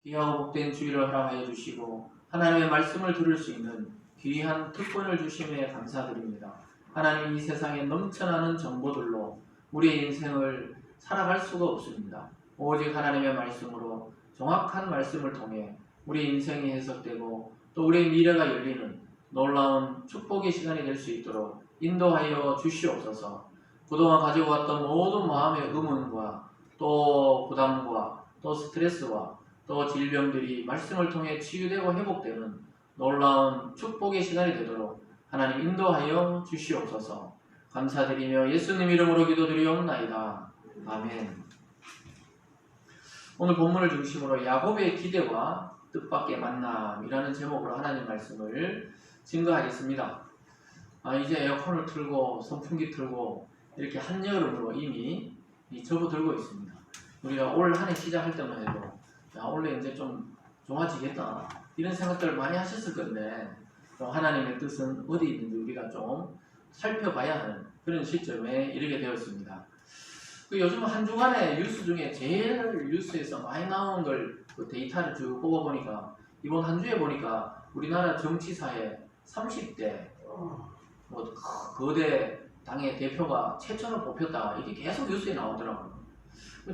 귀하고 복된 주일을 허락하여 주시고 하나님의 말씀을 들을 수 있는 귀한 특권을 주심에 감사드립니다. 하나님, 이 세상에 넘쳐나는 정보들로 우리의 인생을 살아갈 수가 없습니다. 오직 하나님의 말씀으로, 정확한 말씀을 통해 우리 인생이 해석되고 또 우리의 미래가 열리는 놀라운 축복의 시간이 될 수 있도록 인도하여 주시옵소서. 그동안 가지고 왔던 모든 마음의 의문과 또 부담과 또 스트레스와 또 질병들이 말씀을 통해 치유되고 회복되는 놀라운 축복의 시간이 되도록 하나님 인도하여 주시옵소서. 감사드리며 예수님 이름으로 기도드리옵나이다. 아멘. 오늘 본문을 중심으로 야곱의 기대와 뜻밖의 만남이라는 제목으로 하나님 말씀을 증거하겠습니다. 이제 에어컨을 틀고 선풍기 틀고 이렇게 한여름으로 이미 접어들고 있습니다. 우리가 올 한 해 시작할 때만 해도 원래 이제 좀 좋아지겠다 이런 생각들을 많이 하셨을 건데, 하나님의 뜻은 어디 있는지 우리가 좀 살펴봐야 하는 그런 시점에 이르게 되었습니다. 요즘 한 주간의 뉴스 중에 제일 뉴스에서 많이 나온 걸 데이터를 쭉 뽑아보니까, 이번 한 주에 보니까 우리나라 정치사에 30대 거대 당의 대표가 최초로 뽑혔다, 이게 계속 뉴스에 나오더라고요.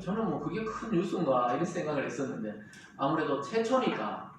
저는 그게 큰 뉴스인가 이런 생각을 했었는데, 아무래도 최초니까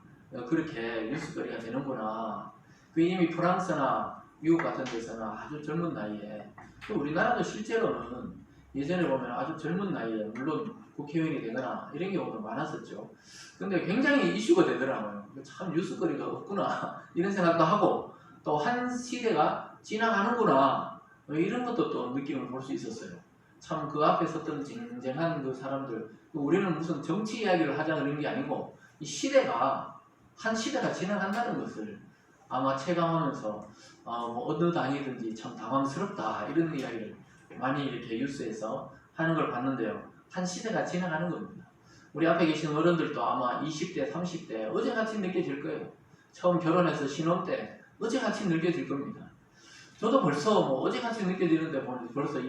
그렇게 뉴스거리가 되는구나. 이미 프랑스나 미국 같은 데서는 아주 젊은 나이에, 또 우리나라도 실제로는 예전에 보면 아주 젊은 나이에 물론 국회의원이 되거나 이런 경우도 많았었죠. 근데 굉장히 이슈가 되더라고요. 참 뉴스거리가 없구나 이런 생각도 하고, 또 한 시대가 지나가는구나 이런 것도 또 느낌을 볼 수 있었어요. 참 그 앞에 섰던 쟁쟁한 그 사람들, 우리는 무슨 정치 이야기를 하자 그런 게 아니고, 이 시대가 한 시대가 지나간다는 것을 아마 체감하면서 어느 당이든지 참 당황스럽다 이런 이야기를 많이 이렇게 뉴스에서 하는 걸 봤는데요. 한 시대가 지나가는 겁니다. 우리 앞에 계신 어른들도 아마 20대, 30대 어제같이 느껴질 거예요. 처음 결혼해서 신혼 때 어제같이 느껴질 겁니다. 저도 벌써 어제같이 느껴지는데 벌써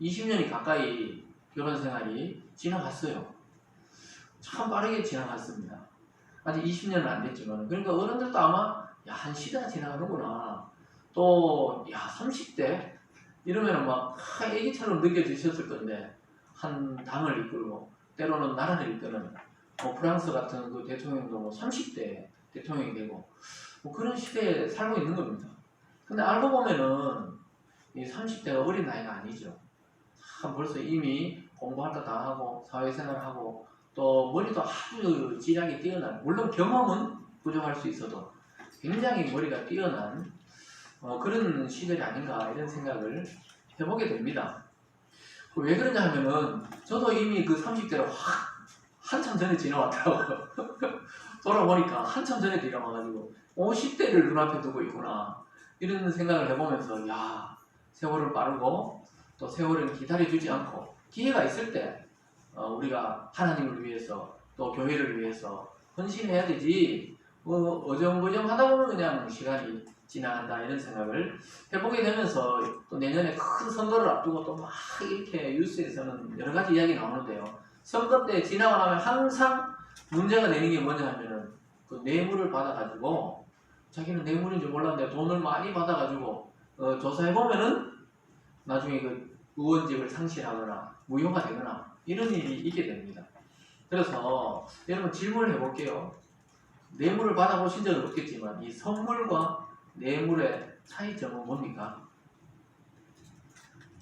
20년이 가까이 결혼 생활이 지나갔어요. 참 빠르게 지나갔습니다. 아직 20년은 안 됐지만, 그러니까 어른들도 아마 한 시대가 지나가는구나. 또 30대 이러면 막 애기처럼 느껴지셨을 건데, 한 당을 이끌고 때로는 나라를 이끄는 프랑스 같은 그 대통령도 30대 대통령이 되고 그런 시대에 살고 있는 겁니다. 근데 알고 보면은 이 30대가 어린 나이가 아니죠. 참 벌써 이미 공부할 거 다 하고 사회생활하고 또 머리도 아주 지략이 뛰어난, 물론 경험은 부족할 수 있어도 굉장히 머리가 뛰어난 그런 시절이 아닌가 이런 생각을 해보게 됩니다. 왜 그러냐 하면은 저도 이미 그 30대를 한참 전에 지나왔더라고요. 돌아보니까 한참 전에 지나와가지고 50대를 눈앞에 두고 있구나 이런 생각을 해보면서, 세월은 빠르고 또 세월은 기다려주지 않고 기회가 있을 때 우리가 하나님을 위해서 또 교회를 위해서 헌신해야 되지, 어정거정 하다 보면 그냥 시간이 지나간다 이런 생각을 해보게 되면서, 또 내년에 큰 선거를 앞두고 또 막 이렇게 뉴스에서는 여러 가지 이야기 나오는데요. 선거 때 지나고 나면 항상 문제가 되는 게 뭐냐 하면은 그 뇌물을 받아가지고, 자기는 뇌물인지 몰랐는데 돈을 많이 받아가지고 조사해보면은 나중에 그 의원직을 상실하거나 무효가 되거나 이런 일이 있게 됩니다. 그래서 여러분 질문을 해볼게요. 뇌물을 받아보신 적은 없겠지만 이 선물과 뇌물의 차이점은 뭡니까?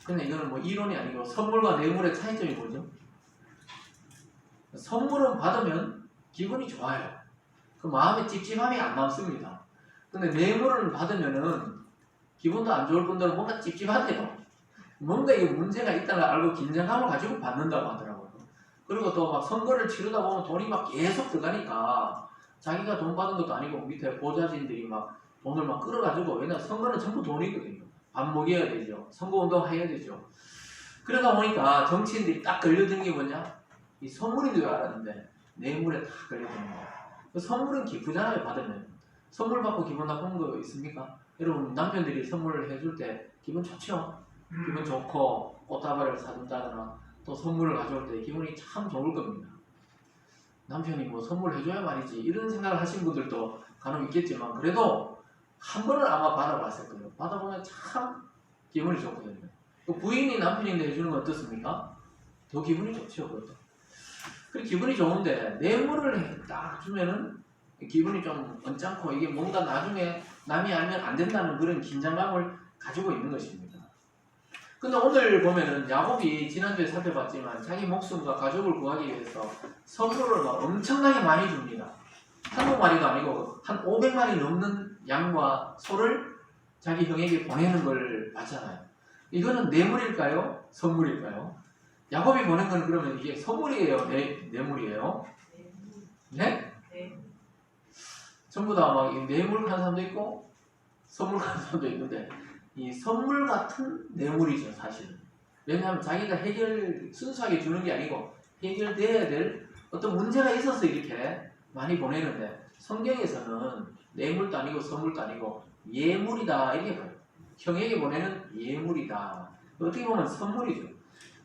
근데 이거는 이론이 아니고 선물과 뇌물의 차이점이 뭐죠? 선물은 받으면 기분이 좋아요. 그 마음에 찝찝함이 안 남습니다. 근데 뇌물을 받으면은 기분도 안 좋을 뿐더러 뭔가 찝찝하대요. 뭔가 이게 문제가 있다는 걸 알고 긴장감을 가지고 받는다고 하더라고요. 그리고 또 막 선거를 치르다 보면 돈이 막 계속 들어가니까 자기가 돈 받은 것도 아니고 밑에 보좌진들이 막 돈을 막 끌어가지고, 왜냐면 선거는 전부 돈이거든요. 밥 먹여야 되죠. 선거운동 해야 되죠. 그러다 보니까 정치인들이 딱 걸려든 게 뭐냐? 이 선물인 줄 알았는데 뇌물에 딱 걸려드는 거예요. 그 선물은 기쁘잖아요. 받으면. 선물 받고 기분 나쁜 거 있습니까? 여러분, 남편들이 선물을 해줄 때 기분 좋죠? 기분 좋고 꽃다발을 사준다거나 또 선물을 가져올 때 기분이 참 좋을 겁니다. 남편이 뭐 선물해줘야 말이지 이런 생각을 하신 분들도 간혹 있겠지만 그래도 한 번은 아마 받아봤을 거예요. 받아보면 참 기분이 좋거든요. 또 부인이 남편인데 해주는 건 어떻습니까? 더 기분이 좋죠. 그것도. 그리고 기분이 좋은데 뇌물을 딱 주면은 기분이 좀 언짢고 이게 뭔가 나중에 남이 알면 안 된다는 그런 긴장감을 가지고 있는 것입니다. 근데 오늘 보면은 야곱이 지난주에 살펴봤지만 자기 목숨과 가족을 구하기 위해서 선물을 막 엄청나게 많이 줍니다. 한두 마리도 아니고 한 500마리 넘는 양과 소를 자기 형에게 보내는 걸 봤잖아요. 이거는 뇌물일까요? 선물일까요? 야곱이 보낸 건 그러면 이게 선물이에요? 뇌물이에요? 네? 전부 다 막 뇌물 간 사람도 있고 선물 간 사람도 있는데 이 선물 같은 뇌물이죠, 사실은. 왜냐하면 자기가 순수하게 주는 게 아니고 해결돼야 될 어떤 문제가 있어서 이렇게 많이 보내는데 성경에서는 뇌물도 아니고 선물도 아니고 예물이다 이렇게 봐요. 형에게 보내는 예물이다. 어떻게 보면 선물이죠.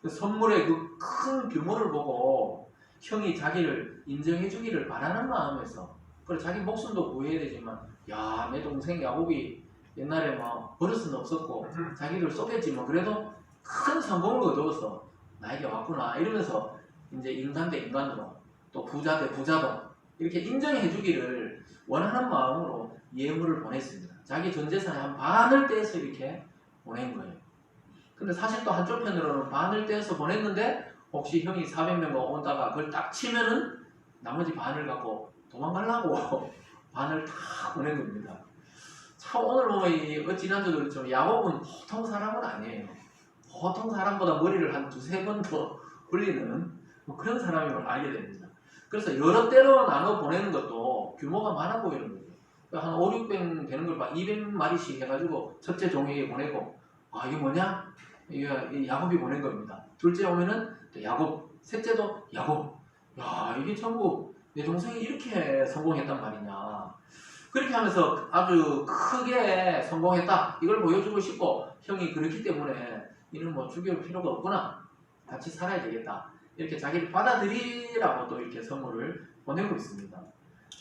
그 선물의 그 큰 규모를 보고 형이 자기를 인정해 주기를 바라는 마음에서 그리고 자기 목숨도 구해야 되지만 야, 내 동생 야곱이 옛날에 뭐 버릇은 없었고 자기를 쏘겠지 뭐 그래도 큰 성공을 거두어서 나에게 왔구나 이러면서 이제 인간 대 인간으로 또 부자 대 부자도 이렇게 인정해 주기를 원하는 마음으로 예물을 보냈습니다. 자기 전 재산의 한 반을 떼서 이렇게 보낸 거예요. 근데 사실 또 한쪽 편으로는 반을 떼서 보냈는데 혹시 형이 400명과 온다가 그걸 딱 치면은 나머지 반을 갖고 도망가려고 반을 다 보낸 겁니다. 참 오늘 보면 지난주도 그렇지만 야곱은 보통 사람은 아니에요. 보통 사람보다 머리를 한 두세 번 더 굴리는 뭐 그런 사람임을 알게 됩니다. 그래서 여러 때로 나눠 보내는 것도 규모가 많아 보이는 거죠. 한 5, 600 되는 걸 막 200마리씩 해가지고 첫째 종에게 보내고 아 이게 뭐냐? 이게 야곱이 보낸 겁니다. 둘째 오면은 야곱, 셋째도 야곱. 야 이게 전부 내 동생이 이렇게 성공했단 말이냐. 그렇게 하면서 아주 크게 성공했다. 이걸 보여주고 싶고 형이 그렇기 때문에 이는 뭐 죽일 필요가 없구나. 같이 살아야 되겠다. 이렇게 자기를 받아들이라고 또 이렇게 선물을 보내고 있습니다.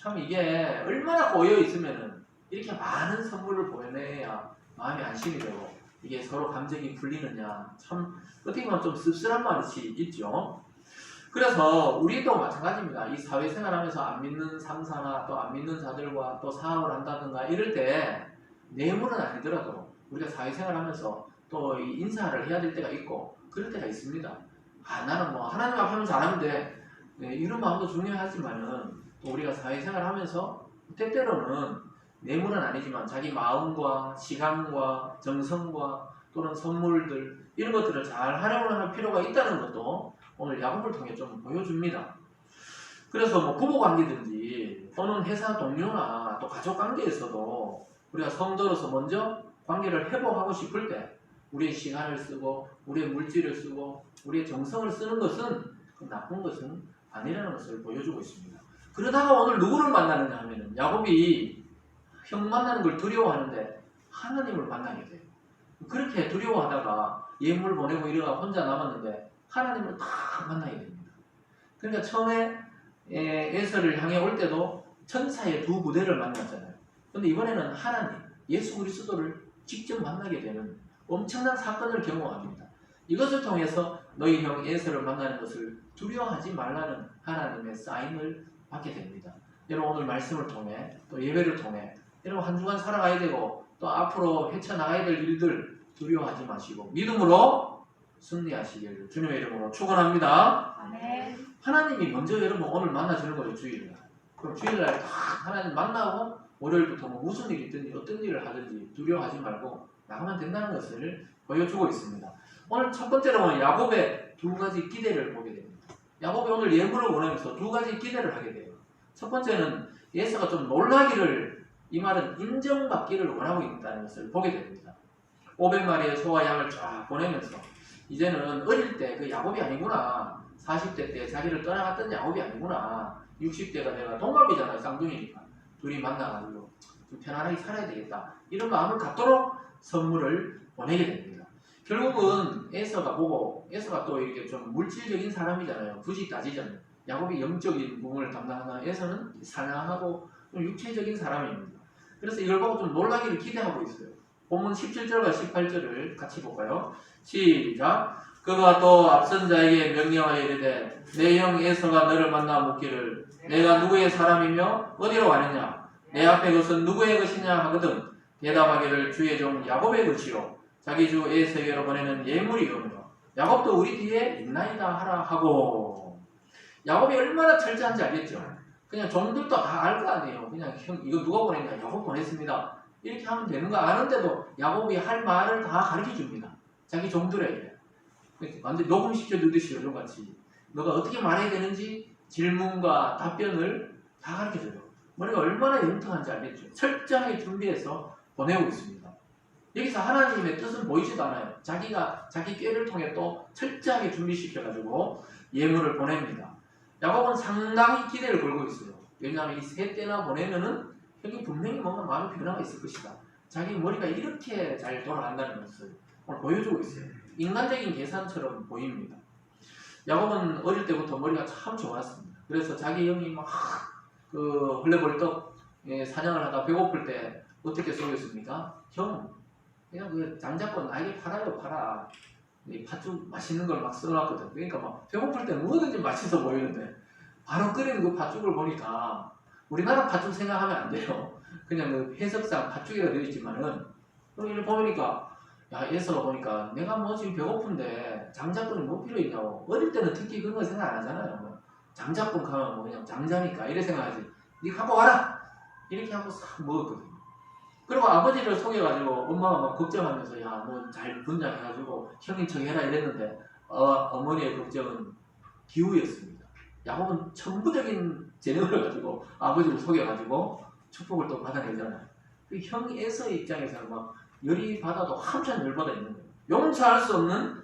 참 이게 얼마나 꼬여 있으면은 이렇게 많은 선물을 보내야 마음이 안심이 되고 이게 서로 감정이 풀리느냐 참 어떻게 보면 좀 씁쓸한 맛이 있죠. 그래서 우리도 마찬가지입니다. 이 사회생활하면서 안 믿는 상사나 또 안 믿는 자들과 또 사업을 한다든가 이럴 때 뇌물은 아니더라도 우리가 사회생활하면서 또 인사를 해야 될 때가 있고 그럴 때가 있습니다. 아 나는 뭐 하나님 앞에 하면 잘하면 돼. 네, 이런 마음도 중요하지만은 또 우리가 사회생활하면서 때때로는 뇌물은 아니지만 자기 마음과 시간과 정성과 또는 선물들 이런 것들을 잘 활용을 할 필요가 있다는 것도 오늘 야곱을 통해 좀 보여줍니다. 그래서 뭐 부부관계든지 또는 회사 동료나 또 가족관계에서도 우리가 성도로서 먼저 관계를 회복하고 싶을 때 우리의 시간을 쓰고 우리의 물질을 쓰고 우리의 정성을 쓰는 것은 나쁜 것은 아니라는 것을 보여주고 있습니다. 그러다가 오늘 누구를 만나느냐 하면은 야곱이 형 만나는 걸 두려워하는데 하나님을 만나게 돼요. 그렇게 두려워하다가 예물을 보내고 이러다가 혼자 남았는데 하나님을 딱 만나게 됩니다. 그러니까 처음에 에서를 향해 올 때도 천사의 두 부대를 만났잖아요. 근데 이번에는 하나님, 예수 그리스도를 직접 만나게 되는 엄청난 사건을 경험합니다. 이것을 통해서 너희 형 에서를 만나는 것을 두려워하지 말라는 하나님의 사인을 받게 됩니다. 여러분 오늘 말씀을 통해 또 예배를 통해 여러분 한 주간 살아가야 되고 또 앞으로 헤쳐나가야 될 일들 두려워하지 마시고 믿음으로 승리하시길 주님의 이름으로 축원합니다. 아멘. 하나님이 먼저 여러분 오늘 만나주는 거예요. 주일날. 그럼 주일날 딱 하나님 만나고 월요일부터 뭐 무슨 일이 있든지 어떤 일을 하든지 두려워하지 말고 나가면 된다는 것을 보여주고 있습니다. 오늘 첫 번째로는 야곱의 두 가지 기대를 보게 됩니다. 야곱이 오늘 예물을 보내면서 두 가지 기대를 하게 돼요. 첫 번째는 예수가 좀 놀라기를 이 말은 인정받기를 원하고 있다는 것을 보게 됩니다. 500마리의 소와 양을 쫙 보내면서 이제는 어릴 때 그 야곱이 아니구나. 40대 때 자기를 떠나갔던 야곱이 아니구나. 60대가 내가 동갑이잖아요. 쌍둥이니까. 둘이 만나가지고 좀 편안하게 살아야 되겠다. 이런 마음을 갖도록 선물을 보내게 됩니다. 결국은 에서가 보고 에서가 또 이렇게 좀 물질적인 사람이잖아요. 굳이 따지자면 야곱이 영적인 부분을 담당하나 에서는 사냥하고 좀 육체적인 사람입니다. 그래서 이걸 보고 좀 놀라기를 기대하고 있어요. 본문 17절과 18절을 같이 볼까요? 시작. 그가 또 앞선 자에게 명령하여 이르되 내 형 에서가 너를 만나 묻기를 내가 누구의 사람이며 어디로 가느냐 내 앞에 것은 누구의 것이냐 하거든 대답하기를 주의 종 야곱의 것이요 자기 주 에서에게로 보내는 예물이오며 야곱도 우리 뒤에 있나이다 하라 하고. 야곱이 얼마나 철저한지 알겠죠? 그냥 종들도 다 알 거 아니에요. 그냥 형 이거 누가 보냈냐 야곱 보냈습니다 이렇게 하면 되는 거 아는데도 야곱이 할 말을 다 가르쳐 줍니다. 자기 종들에게 완전 녹음시켜 두듯이 요즘같이 너가 어떻게 말해야 되는지 질문과 답변을 다 가르쳐 줘요. 머리가 얼마나 영특한지 알겠죠? 철저하게 준비해서 보내고 있습니다. 여기서 하나님의 뜻은 보이지도 않아요. 자기가 자기 꾀를 통해 또 철저하게 준비시켜가지고 예물을 보냅니다. 야곱은 상당히 기대를 걸고 있어요. 왜냐하면 이 세 때나 보내면은 형이 분명히 뭔가 마음의 변화가 있을 것이다. 자기 머리가 이렇게 잘 돌아간다는 것을 오늘 보여주고 있어요. 인간적인 계산처럼 보입니다. 야곱은 어릴 때부터 머리가 참 좋았습니다. 그래서 자기 형이 막 헐레벌떡 사냥을 하다 배고플 때 어떻게 속였습니까? 형 그냥 그 장작고 나에게 팔아요 팔아. 이 팥죽 맛있는 걸 막 써놨거든. 그러니까 막 배고플 때 뭐든지 맛있어 보이는데 바로 끓이는 그 팥죽을 보니까 우리나라 팥죽 생각하면 안 돼요. 그냥 그 해석상 팥죽이라 되어 있지만은 이걸 보니까 야 에서가 보니까 내가 뭐 지금 배고픈데 장작분이 뭐 필요 있냐고. 어릴 때는 특히 그런 거 생각 안 하잖아요. 뭐 장작분 가면 뭐 그냥 장자니까 이래 생각하지. 니 갖고 와라 이렇게 하고 싹 먹었거든요. 그리고 아버지를 속여가지고 엄마가 막 걱정하면서 야 너 잘 분장해가지고 형인 척 해라 이랬는데 어머니의 걱정은 기우였습니다. 야곱은 천부적인 재능을 가지고 아버지를 속여가지고 축복을 또 받아내잖아요. 그 형 에서의 입장에서는 막 열이 받아도 한참 열받아 있는 거예요. 용서할 수 없는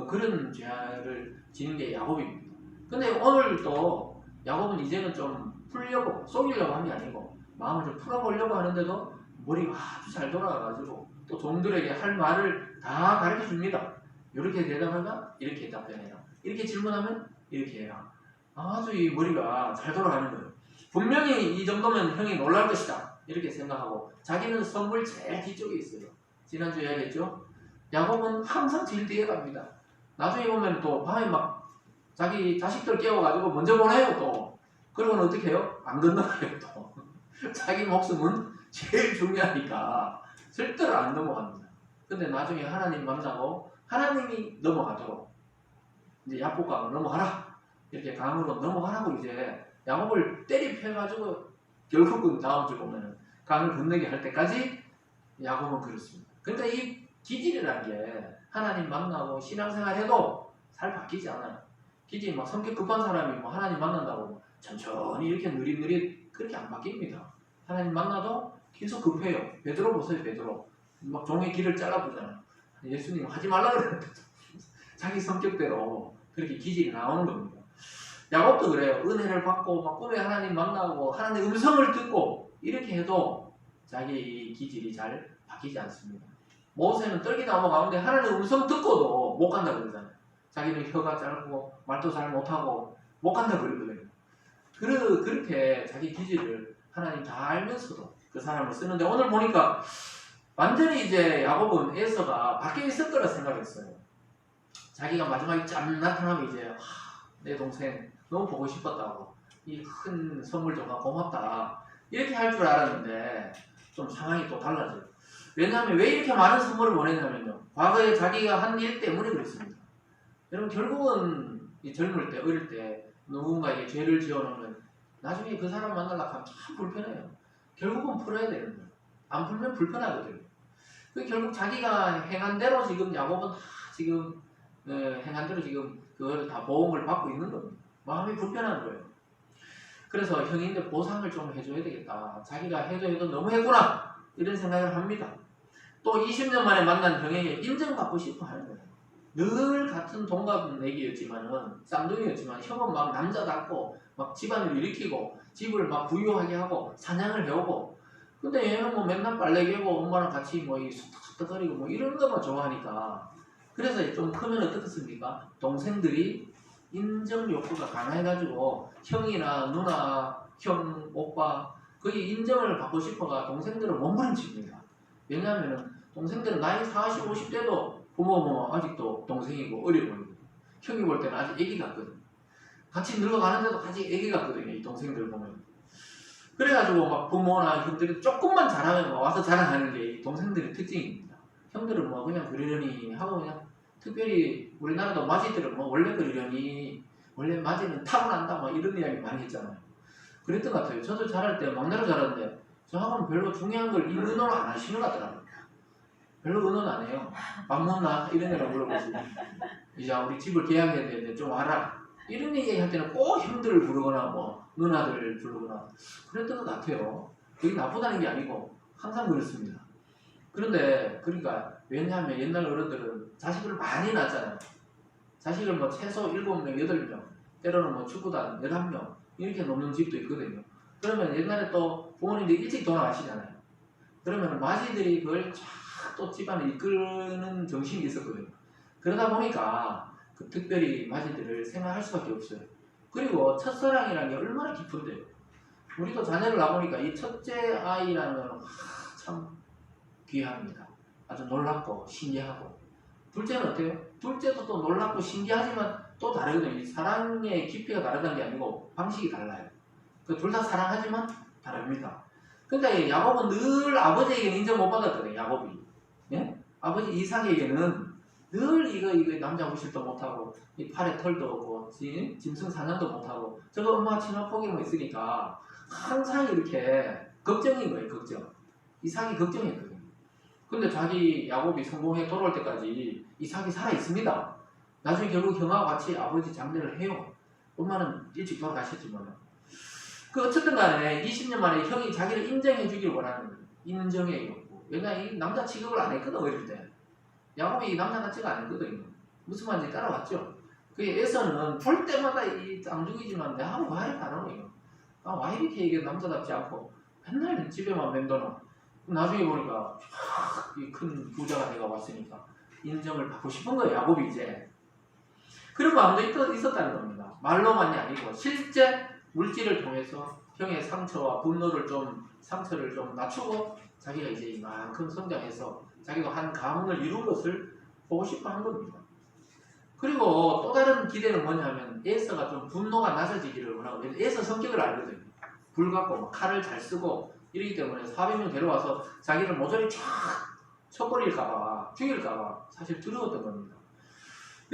그런 죄를 지는 게 야곱입니다. 근데 오늘 또 야곱은 이제는 좀 풀려고 속이려고 한 게 아니고 마음을 좀 풀어보려고 하는데도 머리가 아주 잘 돌아가가지고 또 종들에게 할 말을 다 가르쳐 줍니다. 이렇게 대답하면 이렇게 답변해라. 이렇게 질문하면 이렇게 해라. 아주 이 머리가 잘 돌아가는 거예요. 분명히 이 정도면 형이 놀랄 것이다. 이렇게 생각하고 자기는 선물 제일 뒤쪽에 있어요. 지난주에 이야기했죠. 야곱은 항상 제일 뒤에 갑니다. 나중에 보면 또 밤에 막 자기 자식들 깨워가지고 먼저 보내요 또. 그러고는 어떻게 해요? 안 건너가요 또. 자기 목숨은 제일 중요하니까 절대로 안 넘어갑니다. 근데 나중에 하나님 만나고 하나님이 넘어가도록 이제 야복강을 넘어가라 이렇게 강으로 넘어가라고 이제 야곱을 때리 펴가지고 결국은 다음 주 보면은 강을 건너게 할 때까지 야곱은 그렇습니다. 그러니까 이 기질이라는 게 하나님 만나고 신앙생활 해도 살 바뀌지 않아요. 기질이 막 성격 급한 사람이 뭐 하나님 만난다고 천천히 이렇게 느릿느릿 그렇게 안 바뀝니다. 하나님 만나도 계속 급해요. 베드로 보세요. 베드로 막 종의 길을 잘라보잖아요. 예수님 하지 말라 그랬는데 자기 성격대로 그렇게 기질이 나오는 겁니다. 야곱도 그래요. 은혜를 받고 막 꿈에 하나님 만나고 하나님의 음성을 듣고 이렇게 해도 자기 기질이 잘 바뀌지 않습니다. 모세는 떨기나무 가운데 하나님의 음성 듣고도 못 간다 그러잖아요. 자기는 혀가 짧고 말도 잘 못하고 못 간다 그러거든요. 그렇게 자기 기질을 하나님 다 알면서도 그 사람을 쓰는데 오늘 보니까 완전히 이제 야곱은 에서가 밖에 있을 거라 생각했어요. 자기가 마지막에 짠 나타나면 이제 내 동생 너무 보고 싶었다고 이 큰 선물 줘서 고맙다 이렇게 할 줄 알았는데 좀 상황이 또 달라져요. 왜냐하면 왜 이렇게 많은 선물을 보냈냐면요. 과거에 자기가 한 일 때문에 그랬습니다. 여러분 결국은 이 젊을 때 어릴 때 누군가에게 죄를 지어놓으면 나중에 그 사람 만나려고 하면 참 불편해요. 결국은 풀어야 되는 거예요. 안 풀면 불편하거든요. 그 결국 자기가 행한 대로 지금 야곱은 지금 행한 대로 지금 그걸 다 보험을 받고 있는 겁니다. 마음이 불편한 거예요. 그래서 형인데 보상을 좀 해줘야 되겠다. 자기가 해도 너무 했구나 이런 생각을 합니다. 또 20년 만에 만난 형에게 인정받고 싶어 하는 거예요. 늘 같은 동갑내기였지만은 쌍둥이였지만 형은 막 남자답고 막 집안을 일으키고 집을 막 부유하게 하고 사냥을 해오고 근데 얘는 뭐 맨날 빨래 개고 엄마랑 같이 뭐 이 수덕수덕거리고 뭐 이런 것만 좋아하니까 그래서 좀 크면 어떻겠습니까? 동생들이 인정 욕구가 강해가지고 형이나 누나, 형, 오빠 거의 인정을 받고 싶어가 동생들은 몸부림칩니다. 왜냐하면 동생들은 나이 40, 50대도 부모 아직도 동생이고 어려 보이고 형이 볼 때는 아직 애기 같거든. 같이 늙어가는데도 아직 애기 같거든요. 이 동생들 보면. 그래가지고 막 부모나 형들이 조금만 잘하면 와서 자랑하는 게 이 동생들의 특징입니다. 형들은 뭐 그냥 그러려니 하고 그냥 특별히 우리나라도 마지들은 뭐 원래 그러려니 원래 마지는 타고난다 뭐 이런 이야기 많이 했잖아요. 그랬던 것 같아요. 저도 잘할 때 막내로 잘하는데 저하고는 별로 중요한 걸 이 의논을 안 하시는 것 같더라고요. 별로 의논 안 해요. 밥 먹나? 이런 애랑 물어보시고 이제 우리 집을 계약해야 되는데 좀 와라. 이런 얘기 할 때는 꼭 형들을 부르거나 뭐 누나들을 부르거나 그랬던 것 같아요. 그게 나쁘다는 게 아니고 항상 그렇습니다. 그런데 그러니까 왜냐하면 옛날 어른들은 자식을 많이 낳았잖아요. 자식을 뭐 최소 7명, 8명 때로는 뭐 축구단 11명 이렇게 놓는 집도 있거든요. 그러면 옛날에 또 부모님들이 일찍 돌아가시잖아요. 그러면 마지들이 그걸 쫙 또 집안을 이끄는 정신이 있었거든요. 그러다 보니까 그 특별히 마지들을 생각할 수밖에 없어요. 그리고 첫사랑이라는 게 얼마나 깊은데요. 우리도 자녀를 낳아보니까 이 첫째 아이라는 참 귀합니다. 아주 놀랍고 신기하고. 둘째는 어때요? 둘째도 또 놀랍고 신기하지만 또 다르거든요. 이 사랑의 깊이가 다르다는 게 아니고 방식이 달라요. 그 둘 다 사랑하지만 다릅니다. 그러니까 야곱은 늘 아버지에게는 인정 못 받았거든요. 야곱이. 예? 아버지 이삭에게는 늘 이거 남자 구실도 못하고 이 팔에 털도 없고 짐승 사냥도 못하고 저거 엄마 친화폭이뭐 있으니까 항상 이렇게 걱정인 거예요. 걱정. 이삭이 걱정했거든요. 근데 자기 야곱이 성공해 돌아올 때까지 이삭이 살아있습니다. 나중에 결국 형하고 같이 아버지 장례를 해요. 엄마는 일찍 돌아가셨지만 그 어쨌든 간에 20년 만에 형이 자기를 인정해 주길 원하는 거예요. 인정해. 왜냐면 이 남자 취급을 안 했거든 어릴 때. 야곱이 남자 같지가 않거든요. 무슨 말인지 따라왔죠. 그게 에서는 볼 때마다 이 쌍둥이지만 내하고 와 이렇게 안 하는 거예요. 와 이렇게 이게 남자답지 않고 맨날 집에만 맴도는. 나중에 보니까 이 큰 부자가 돼가 왔으니까 인정을 받고 싶은 거예요. 야곱이 이제. 그런 마음도 있었다는 겁니다. 말로만이 아니고 실제 물질을 통해서 형의 상처와 분노를 상처를 좀 낮추고 자기가 이제 이만큼 성장해서 자기가 한 가문을 이룬 것을 보고 싶어 한 겁니다. 그리고 또 다른 기대는 뭐냐면 에서가 좀 분노가 낮아지기를 원하고 에서 성격을 알거든요. 불같고 칼을 잘 쓰고 이러기 때문에 400명 데려와서 자기를 모조리 쫙 쳐버릴까봐 죽일까봐 사실 두려웠던 겁니다.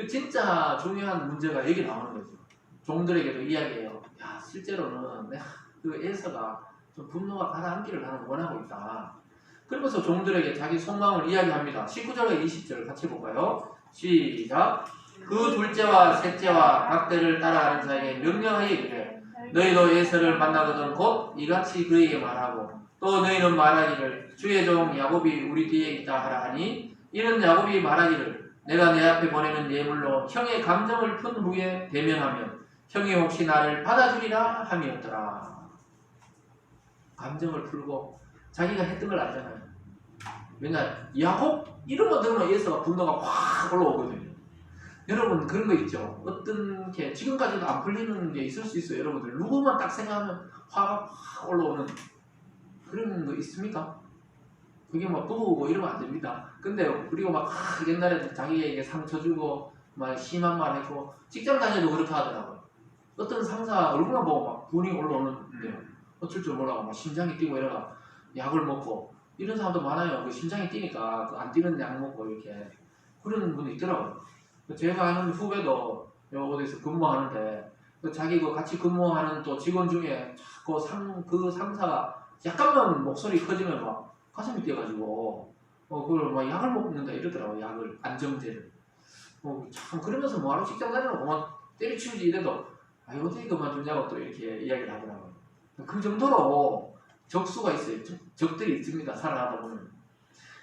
진짜 중요한 문제가 여기 나오는 거죠. 종들에게도 이야기해요. 야 실제로는 내가 그 에서가 좀 분노가 가라앉기를 나는 원하고 있다. 그러면서 종들에게 자기 속마음을 이야기합니다. 19절과 20절 같이 볼까요? 시작. 그 둘째와 셋째와 각대를 따라하는 자에게 명령하여 이르되 너희도 에서를 만나거든 곧 이같이 그에게 말하고 또 너희는 말하기를 주의 종 야곱이 우리 뒤에 있다 하라 하니 이는 야곱이 말하기를 내가 내 앞에 보내는 예물로 형의 감정을 푼 후에 대면하면 형이 혹시 나를 받아주리라 함이었더라. 감정을 풀고 자기가 했던 걸 알잖아요. 왜냐 야곱 이름만 들으면 에서가 분노가 확 올라오거든요. 여러분 그런 거 있죠. 어떤 게 지금까지도 안 풀리는 게 있을 수 있어요. 여러분들 누구만 딱 생각하면 화가 확 올라오는 그런 거 있습니까? 그게 막 부부고 이러면 안 됩니다. 근데 그리고 막 옛날에 자기에게 상처 주고 막 심한 말 했고 직장 다녀도 그렇게 하더라고요. 어떤 상사 얼굴만 보고 막 분이 올라오는데요. 어쩔 줄 몰라고 막 심장이 뛰고 이러다가 약을 먹고 이런 사람도 많아요. 그 심장이 뛰니까 그 안 뛰는 약 먹고 이렇게 그런 분이 있더라고요. 제가 아는 후배도 어디서 근무하는데 자기 그 같이 근무하는 또 직원 중에 그 상사가 약간만 목소리 커지면 막 가슴이 뛰어가지고 그걸 막 약을 먹는다 이러더라고요. 약을 안정제를. 참 그러면서 뭐하러 직장 다니는 그만 때려치우지 이래도 어떻게 그만두냐고 또 이렇게 이야기를 하더라고요. 그 정도로 적수가 있어요. 적들이 있습니다. 살아가다 보면.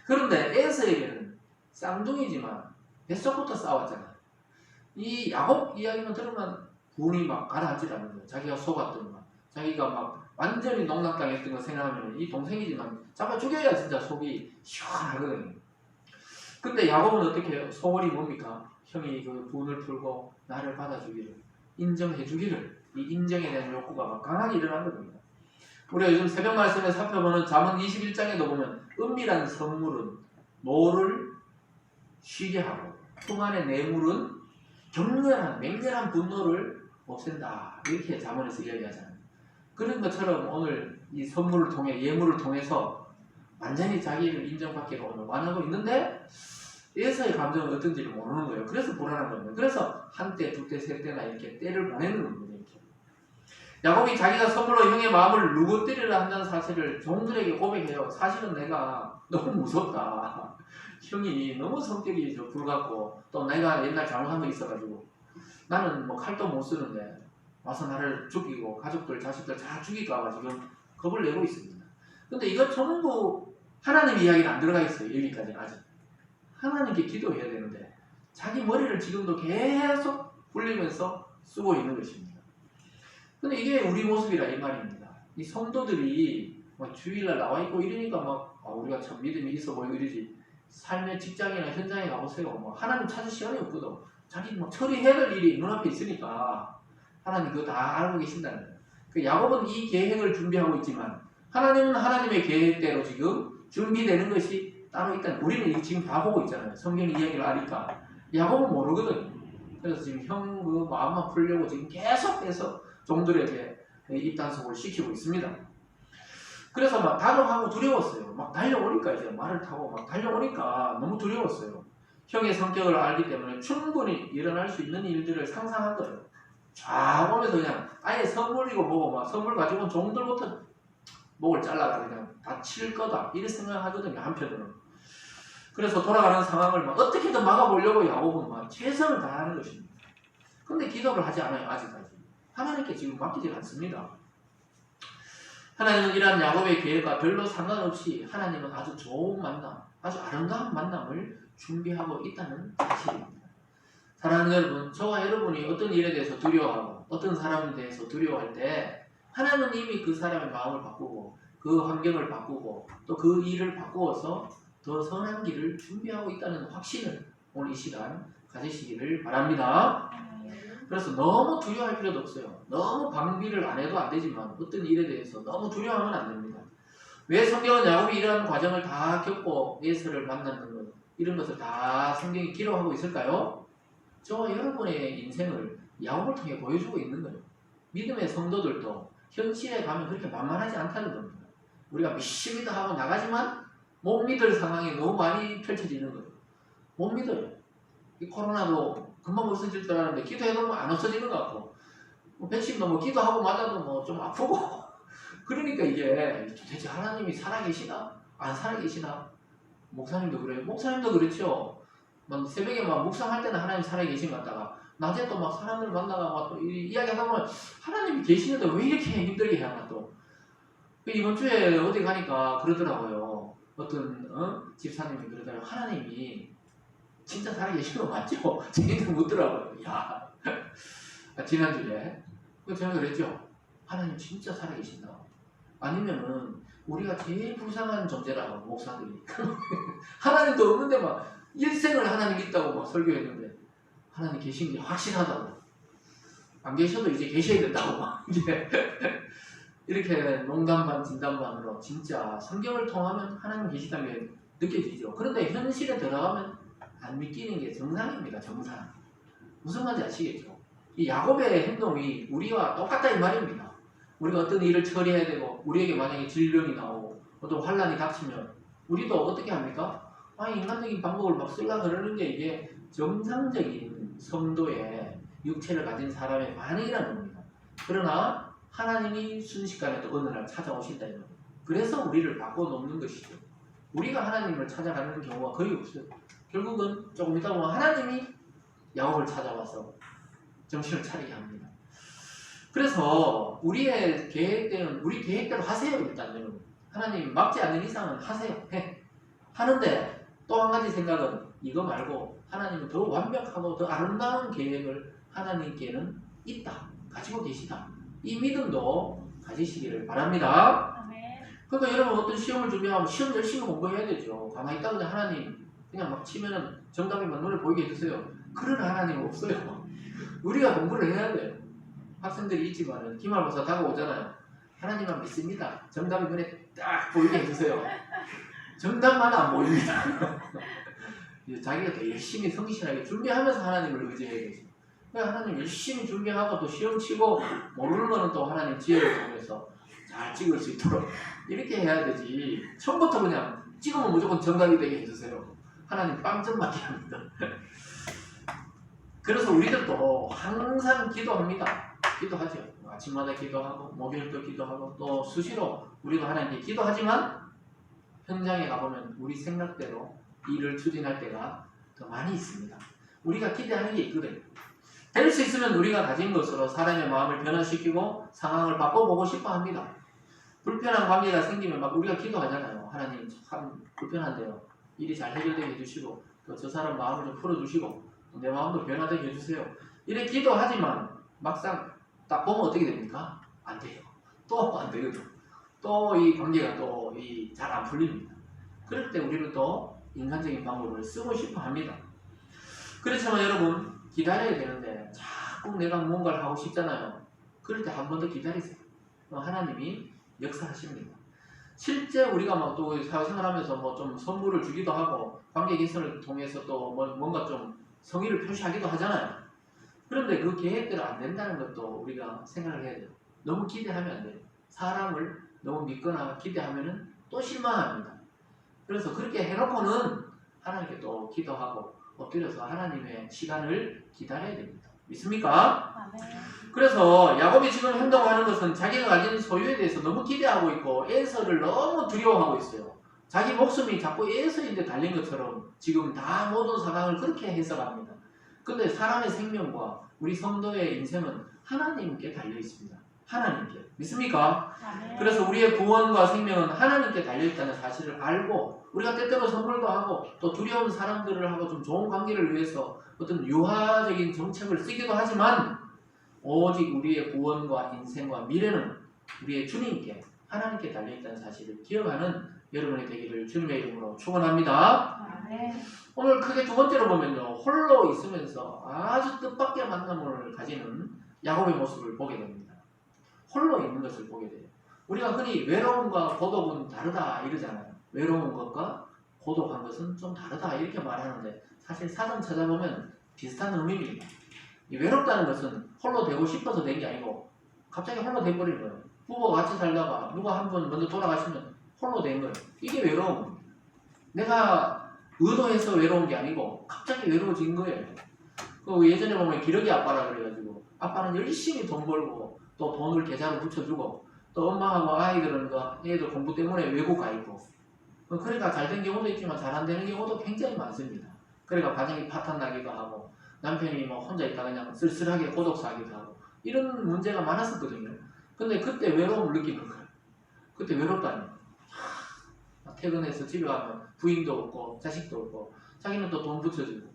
그런데 에서에게는 쌍둥이지만 뱃속부터 싸웠잖아요. 이 야곱 이야기만 들으면 분이 막 가라앉질 않는 거예요. 자기가 속았던 거. 자기가 막 완전히 농락당했던 거 생각하면 이 동생이지만 잡아 죽여야 진짜 속이 시원하거든요. 근데 야곱은 어떻게 해요? 소원이 뭡니까? 형이 그 분을 풀고 나를 받아주기를. 인정해 주기를, 이 인정에 대한 욕구가 막 강하게 일어난 겁니다. 우리가 요즘 새벽 말씀에 살펴보는 잠언 21장에도 보면 은밀한 선물은 노를 쉬게 하고 품 안의 뇌물은 격렬한 맹렬한 분노를 없앤다, 이렇게 잠언에서 이야기하잖아요. 그런 것처럼 오늘 이 선물을 통해, 예물을 통해서 완전히 자기를 인정받기를 오늘 원하고 있는데 에서의 감정은 어떤지를 모르는 거예요. 그래서 불안한 겁니다. 그래서 한때, 두때, 세때나 이렇게 때를 보내는 겁니다. 이렇게. 야곱이 자기가 선물로 형의 마음을 누구뜨리려 한다는 사실을 종들에게 고백해요. 사실은 내가 너무 무섭다. 형이 너무 성격이 불같고 또 내가 옛날 잘못한 거 있어가지고 나는 뭐 칼도 못 쓰는데 와서 나를 죽이고 가족들, 자식들 다 죽일까봐 지금 겁을 내고 있습니다. 근데 이거 전부 하나님 이야기는 안 들어가 있어요. 여기까지는 아직. 하나님께 기도해야 되는데 자기 머리를 지금도 계속 굴리면서 쓰고 있는 것입니다. 근데 이게 우리 모습이라 이 말입니다. 이 성도들이 막 주일날 나와 있고 이러니까 막 우리가 참 믿음이 있어 보이고 이러지, 삶의 직장이나 현장에 가보세요. 뭐 하나님 찾을 시간이 없거든. 자기 막 처리해야 될 일이 눈앞에 있으니까 하나님 그거 다 알고 계신다는 거예요. 그 야곱은 이 계획을 준비하고 있지만 하나님은 하나님의 계획대로 지금 준비되는 것이 따로 있다는, 우리는 지금 다 보고 있잖아요. 성경 이야기를 아니까. 야곱은 모르거든요. 그래서 지금 형 그 마음만 풀려고 지금 계속해서 종들에게 입단속을 시키고 있습니다. 그래서 막 단호하고 두려웠어요. 막 달려오니까, 이제 말을 타고 막 달려오니까 너무 두려웠어요. 형의 성격을 알기 때문에 충분히 일어날 수 있는 일들을 상상한 거예요. 쫙 오면서 그냥 아예 선물이고 뭐고 막 선물 가지고 온 종들부터 목을 잘라가 그냥 다 칠 거다, 이렇게 생각하거든요, 한편으로는. 그래서 돌아가는 상황을 막 어떻게든 막아보려고 야곱은 막 최선을 다하는 것입니다. 근데 기도를 하지 않아요, 아직까지. 하나님께 지금 맡기지 않습니다. 하나님은 이러한 야곱의 계획과 별로 상관없이 하나님은 아주 좋은 만남, 아주 아름다운 만남을 준비하고 있다는 사실입니다. 사랑하는 여러분, 저와 여러분이 어떤 일에 대해서 두려워하고 어떤 사람에 대해서 두려워할 때 하나님은 이미 그 사람의 마음을 바꾸고 그 환경을 바꾸고 또 그 일을 바꾸어서 더 선한 길을 준비하고 있다는 확신을 오늘 이 시간 가지시기를 바랍니다. 그래서 너무 두려워할 필요도 없어요. 너무 방비를 안 해도 안 되지만 어떤 일에 대해서 너무 두려워하면 안 됩니다. 왜 성경은 야곱이 이런 과정을 다 겪고 에서를 만났는 것, 이런 것을 다 성경이 기록하고 있을까요? 저와 여러분의 인생을 야곱을 통해 보여주고 있는 거예요. 믿음의 성도들도 현실에 가면 그렇게 만만하지 않다는 겁니다. 우리가 믿습니다 하고 나가지만 못 믿을 상황이 너무 많이 펼쳐지는 거예요. 못 믿어요. 이 코로나도 금방 없어질 줄 알았는데 기도해도 뭐 안 없어지는 것 같고, 뭐 백신도 뭐 기도하고 맞아도 뭐 좀 아프고 그러니까 이게 도대체 하나님이 살아계시나? 안 살아계시나? 목사님도 그래요. 목사님도 그렇죠. 막 새벽에 막 묵상할 때는 하나님 살아계신 것 같다가 낮에 또 막 사람들 만나가 막 또 이야기하다 보면 하나님이 계시는데 왜 이렇게 힘들게 해야 또. 이번 주에 어디 가니까 그러더라고요. 어떤 집사님이 그러더라고요. 하나님이 진짜 살아계신 거 맞죠? 제가 묻더라고요. 야, 지난주에 제가 그랬죠. 하나님 진짜 살아계신다. 아니면은 우리가 제일 불쌍한 존재라고, 목사들이. 하나님도 없는데 막 일생을 하나님 있다고 막 설교했는데 하나님 계신 게 확실하다고. 안 계셔도 이제 계셔야 된다고 막 이제 이렇게 농담반 진담반으로 진짜 성경을 통하면 하나님 계시다는 게 느껴지죠. 그런데 현실에 들어가면 안 믿기는 게 정상입니다. 정상. 무슨 말인지 아시겠죠? 이 야곱의 행동이 우리와 똑같다 이 말입니다. 우리가 어떤 일을 처리해야 되고 우리에게 만약에 질병이 나오고 어떤 환란이 닥치면 우리도 어떻게 합니까? 인간적인 방법을 막 쓰려고 그러는 게 이게 정상적인 성도의 육체를 가진 사람의 반응이라는 겁니다. 그러나 하나님이 순식간에 또 어느 날 찾아오신다 이런 겁니다. 그래서 우리를 바꿔놓는 것이죠. 우리가 하나님을 찾아가는 경우가 거의 없어요. 결국은 조금 있다 보면 하나님이 야곱을 찾아와서 정신을 차리게 합니다. 그래서 우리의 계획대로, 우리 계획대로 하세요. 일단 여러분, 하나님 막지 않는 이상은 하세요. 해. 하는데 또 한 가지 생각은 이거 말고 하나님은 더 완벽하고 더 아름다운 계획을 하나님께는 있다, 가지고 계시다. 이 믿음도 가지시기를 바랍니다. 그러니까 여러분 어떤 시험을 준비하면 시험 열심히 공부해야 되죠. 가만히 있다 그냥 하나님 그냥 막 치면은 정답이 막 눈에 보이게 해주세요. 그런 하나님은 없어요. 우리가 공부를 해야 돼요. 학생들이 있지만은 기말고사 다가오잖아요. 하나님만 믿습니다. 정답이 눈에 딱 보이게 해주세요. 정답만 안 보입니다. 자기가 더 열심히 성실하게 준비하면서 하나님을 의지해야 되죠. 그러니까 하나님 열심히 준비하고 또 시험 치고 모르는 거는 또 하나님 지혜를 통해서 잘 찍을 수 있도록 이렇게 해야 되지. 처음부터 그냥 찍으면 무조건 정답이 되게 해주세요. 하나님 빵점 맞게 합니다. 그래서 우리들도 항상 기도합니다. 기도하죠. 아침마다 기도하고 목요일도 기도하고 또 수시로 우리도 하나님께 기도하지만 현장에 가보면 우리 생각대로 일을 추진할 때가 더 많이 있습니다. 우리가 기대하는 게 있거든요. 될 수 있으면 우리가 가진 것으로 사람의 마음을 변화시키고 상황을 바꿔보고 싶어 합니다. 불편한 관계가 생기면 막 우리가 기도하잖아요. 하나님 참 불편한데요. 일이 잘 해결되게 해주시고 또 저 사람 마음을 좀 풀어주시고 내 마음도 변화되게 해주세요. 이렇게 기도하지만 막상 딱 보면 어떻게 됩니까? 안 돼요. 또 안 되거든. 또 이 관계가 또 잘 안 풀립니다. 그럴 때 우리는 또 인간적인 방법을 쓰고 싶어 합니다. 그렇지만 여러분 기다려야 되는데 자꾸 내가 뭔가를 하고 싶잖아요. 그럴 때 한 번 더 기다리세요. 하나님이 역사하십니다. 실제 우리가 막 또 사회생활하면서 뭐 좀 선물을 주기도 하고 관계 개선을 통해서 또 뭔가 좀 성의를 표시하기도 하잖아요. 그런데 그 계획대로 안 된다는 것도 우리가 생각을 해야 돼요. 너무 기대하면 안 돼요. 사람을 너무 믿거나 기대하면은 또 실망합니다. 그래서 그렇게 해놓고는 하나님께 또 기도하고 엎드려서 하나님의 시간을 기다려야 됩니다. 믿습니까? 네. 그래서 야곱이 지금 행동하는 것은 자기가 가진 소유에 대해서 너무 기대하고 있고 에서를 너무 두려워하고 있어요. 자기 목숨이 자꾸 에서인데 달린 것처럼 지금 다 모든 상황을 그렇게 해석합니다. 근데 사람의 생명과 우리 성도의 인생은 하나님께 달려 있습니다. 하나님께. 믿습니까? 네. 그래서 우리의 구원과 생명은 하나님께 달려있다는 사실을 알고 우리가 때때로 선물도 하고 또 두려운 사람들을 하고 좀 좋은 관계를 위해서 어떤 유화적인 정책을 쓰기도 하지만 오직 우리의 구원과 인생과 미래는 우리의 주님께 하나님께 달려있다는 사실을 기억하는 여러분이 되기를 주님의 이름으로 축원합니다. 네. 오늘 크게 두 번째로 보면요. 홀로 있으면서 아주 뜻밖의 만남을 가지는 야곱의 모습을 보게 됩니다. 홀로 있는 것을 보게 돼요. 우리가 흔히 외로움과 고독은 다르다 이러잖아요. 외로운 것과 고독한 것은 좀 다르다 이렇게 말하는데 사실 사전 찾아보면 비슷한 의미입니다. 이 외롭다는 것은 홀로 되고 싶어서 된 게 아니고 갑자기 홀로 돼버린 거예요. 부부가 같이 살다가 누가 한 분 먼저 돌아가시면 홀로 된 거예요. 이게 외로움. 내가 의도해서 외로운 게 아니고 갑자기 외로워진 거예요. 그 예전에 보면 기러기 아빠라 그래가지고 아빠는 열심히 돈 벌고 또 돈을 계좌로 붙여주고 또 엄마하고 아이들은 얘들 공부 때문에 외국 가 있고 그러니까 잘 된 경우도 있지만 잘 안 되는 경우도 굉장히 많습니다. 그러니까 가정이 파탄 나기도 하고 남편이 뭐 혼자 있다 그냥 쓸쓸하게 고독사하기도 하고 이런 문제가 많았었거든요. 근데 그때 외로움을 느끼는 거예요. 그때 외롭다니. 퇴근해서 집에 가면 부인도 없고 자식도 없고 자기는 또 돈 붙여주고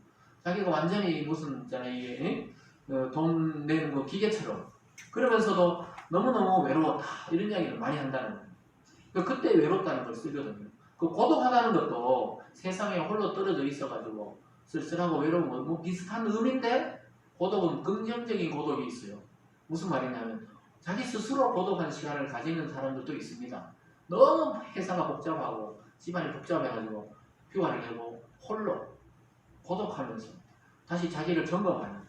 자기가 완전히 무슨 있잖아요. 이게 돈 내는 거 기계처럼 그러면서도 너무너무 외로웠다 이런 이야기를 많이 한다는 거예요. 그때 외롭다는 걸 쓰거든요. 그 고독하다는 것도 세상에 홀로 떨어져 있어가지고 쓸쓸하고 외로운 거 뭐 비슷한 의미인데 고독은 긍정적인 고독이 있어요. 무슨 말이냐면 자기 스스로 고독한 시간을 가지는 사람들도 있습니다. 너무 회사가 복잡하고 집안이 복잡해가지고 휴가를 내고 홀로 고독하면서 다시 자기를 점검하는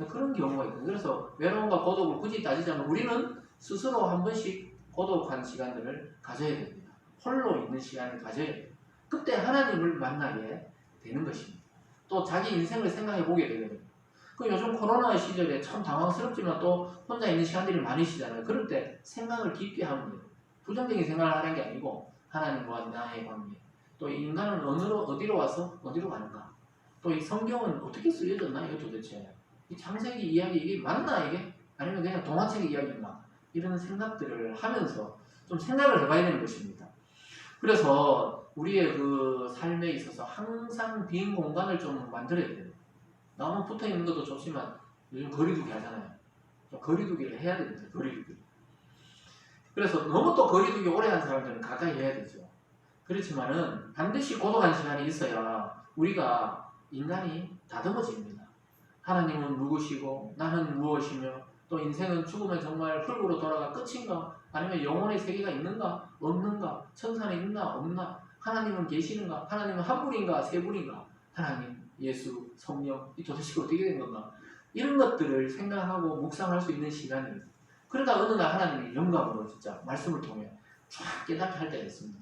그런 경우가 있거든요. 그래서 외로움과 고독을 굳이 따지자면 우리는 스스로 한 번씩 고독한 시간들을 가져야 됩니다. 홀로 있는 시간을 가져야 돼요. 그때 하나님을 만나게 되는 것입니다. 또 자기 인생을 생각해 보게 되거든요. 그 요즘 코로나 시절에 참 당황스럽지만 또 혼자 있는 시간들이 많으시잖아요. 그럴 때 생각을 깊게 하면 돼요. 부정적인 생각을 하는 게 아니고 하나님과 나의 관계 또 인간은 어디로 와서 어디로 가는가 또 이 성경은 어떻게 쓰여졌나 이거 도대체 이 창세기 이야기 이게 맞나 이게 아니면 그냥 동화책 이야기인가 이런 생각들을 하면서 좀 생각을 해봐야 되는 것입니다. 그래서 우리의 그 삶에 있어서 항상 빈 공간을 좀 만들어야 돼요. 너무 붙어있는 것도 좋지만 요즘 거리두기 하잖아요. 좀 거리두기를 해야 됩니다. 거리두기. 그래서 너무 또 거리두기 오래 한 사람들은 가까이 해야 되죠. 그렇지만은 반드시 고독한 시간이 있어야 우리가 인간이 다듬어집니다. 하나님은 누구시고 나는 무엇이며 또 인생은 죽으면 정말 흙으로 돌아가 끝인가? 아니면 영혼의 세계가 있는가? 없는가? 천사는 있나? 없나? 하나님은 계시는가? 하나님은 한 분인가? 세 분인가? 하나님, 예수, 성령, 이 도대체 어떻게 된 건가? 이런 것들을 생각하고 묵상할 수 있는 시간입니다. 그러다 어느 날 하나님이 영감으로 진짜 말씀을 통해 쫙 깨닫게 할 때가 있습니다.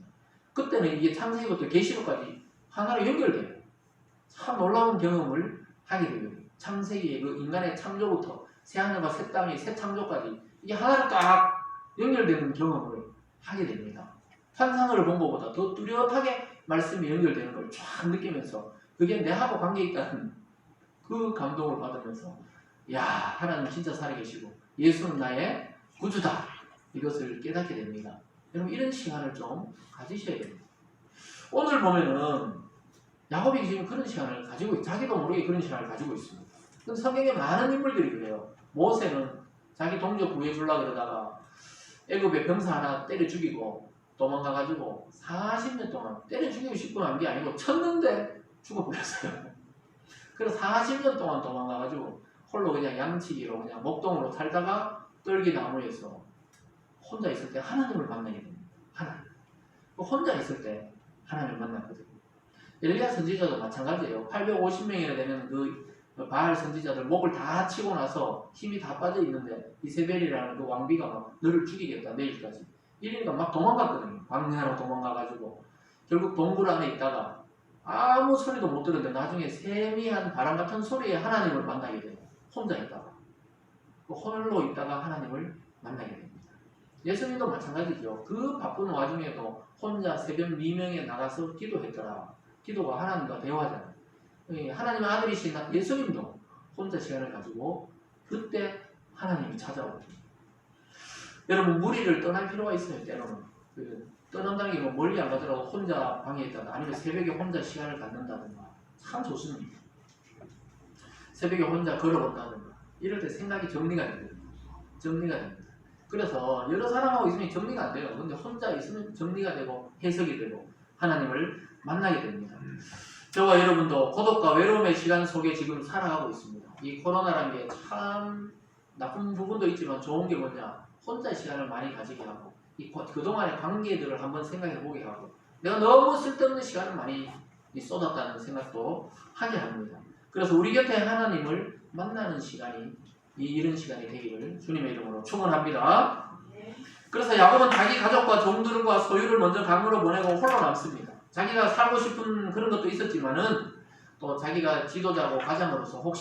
그때는 이게 창세기부터 계시록까지 하나로 연결돼요. 참 놀라운 경험을 하게 되거든요. 창세기의 그 인간의 창조부터 새하늘과 새 땅의 새 창조까지 이게 하나로 딱 연결되는 경험을 하게 됩니다. 환상을 본 것보다 더 뚜렷하게 말씀이 연결되는 걸 쫙 느끼면서 그게 내하고 관계 있다는 그 감동을 받으면서 야, 하나님 진짜 살아계시고 예수는 나의 구주다, 이것을 깨닫게 됩니다. 여러분, 이런 시간을 좀 가지셔야 됩니다. 오늘 보면은 야곱이 지금 그런 시간을 가지고 있고 자기도 모르게 그런 시간을 가지고 있습니다. 근데 성경에 많은 인물들이 그래요. 모세는 자기 동족 구해주려고 그러다가 애굽의 병사 하나 때려 죽이고 도망가가지고 40년 동안 때려 죽이고 싶고 한 게 아니고 쳤는데 죽어버렸어요. 그래서 40년 동안 도망가가지고 홀로 그냥 양치기로 그냥 목동으로 살다가 떨기나무에서 혼자 있을 때 하나님을 만나게 됩니다. 하나님. 혼자 있을 때 하나님을 만났거든요. 엘리야 선지자도 마찬가지예요. 850명이나 되는 그 바알 선지자들 목을 다 치고 나서 힘이 다 빠져 있는데 이세벨이라는 그 왕비가 막 너를 죽이겠다 내일까지 이러니까 막 도망갔거든요. 광야로 도망가가지고 결국 동굴 안에 있다가 아무 소리도 못 들었는데 나중에 세미한 바람 같은 소리에 하나님을 만나게 돼요. 혼자 있다가 홀로 있다가 하나님을 만나게 됩니다. 예수님도 마찬가지죠. 그 바쁜 와중에도 혼자 새벽 미명에 나가서 기도했더라. 기도가 하나님과 대화잖아요. 하나님의 아들이신 예수님도 혼자 시간을 가지고 그때 하나님이 찾아오거든요. 여러분, 무리를 떠날 필요가 있어요. 때로는 떠난다는 게 뭐 멀리 안 가더라도 혼자 방에 있다가 아니면 새벽에 혼자 시간을 갖는다든가 참 좋습니다. 새벽에 혼자 걸어본다든가 이럴 때 생각이 정리가 됩니다. 정리가 됩니다. 그래서 여러 사람하고 있으면 정리가 안 돼요. 근데 혼자 있으면 정리가 되고 해석이 되고 하나님을 만나게 됩니다. 저와 여러분도 고독과 외로움의 시간 속에 지금 살아가고 있습니다. 이 코로나라는 게 참 나쁜 부분도 있지만 좋은 게 뭐냐, 혼자 시간을 많이 가지게 하고 그동안의 관계들을 한번 생각해 보게 하고 내가 너무 쓸데없는 시간을 많이 쏟았다는 생각도 하게 합니다. 그래서 우리 곁에 하나님을 만나는 시간이 이런 시간이 되기를 주님의 이름으로 축원합니다. 그래서 야곱은 자기 가족과 종들과 소유를 먼저 강으로 보내고 홀로 남습니다. 자기가 살고 싶은 그런 것도 있었지만은 또 자기가 지도자고 가장으로서 혹시